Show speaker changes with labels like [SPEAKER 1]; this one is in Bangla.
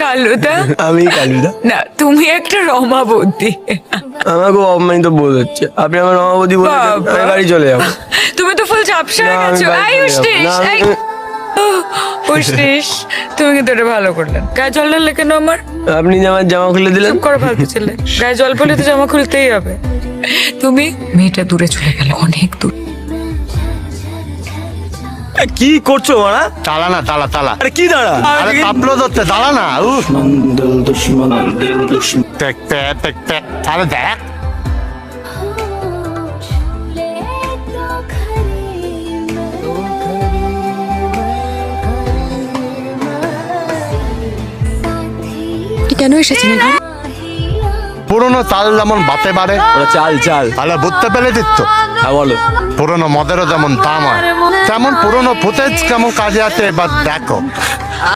[SPEAKER 1] কালুদা?
[SPEAKER 2] আমি কালুদা।
[SPEAKER 1] না, তুমি একটা রমাবতী।
[SPEAKER 2] আমার খুব অপমানিত বোধ হচ্ছে। আপনি আমার রমাবতী বলে
[SPEAKER 1] বাবা।
[SPEAKER 2] আমি বাড়ি চলে যাবো।
[SPEAKER 1] তুমি তো ফুল ঝাপসা হয়ে
[SPEAKER 2] না, আমি
[SPEAKER 1] গেছো।
[SPEAKER 2] বাড়ি
[SPEAKER 1] এই
[SPEAKER 2] চলে যাবো।
[SPEAKER 1] উষ্টিস,
[SPEAKER 2] না,
[SPEAKER 1] এই। উষ্টিস, তুমি কিন্তু এটা ভালো করলেন। গায়ে জল ঢাললে কেন আমার?
[SPEAKER 2] আপনি যে আমার জামা খুলে দিলেন।
[SPEAKER 1] চুপ করে ফালতু ছেলে। গায়ে জল পড়লে তো জামা খুলতেই হবে। তুমি মেয়েটা দূরে চলে গেল, অনেক দূর।
[SPEAKER 2] কি করছো মারা?
[SPEAKER 3] তালা না, তালা তালা।
[SPEAKER 2] আরে কি দাঁড়া?
[SPEAKER 3] আরে কাপড় ধরতে তালা না। আরে দেখ,
[SPEAKER 1] কেন এসেছেন এখানে?
[SPEAKER 3] পুরোনো চাল যেমন বাতে বাড়ে,
[SPEAKER 2] ওরা চাল চাল।
[SPEAKER 3] তাহলে বুঝতে পেরে দিচ্ছ।
[SPEAKER 2] হ্যাঁ বলো।
[SPEAKER 3] পুরোনো মদেরও যেমন দাম হয়, তেমন পুরোনো ফুটেজ কেমন কাজে আছে এবার দেখো।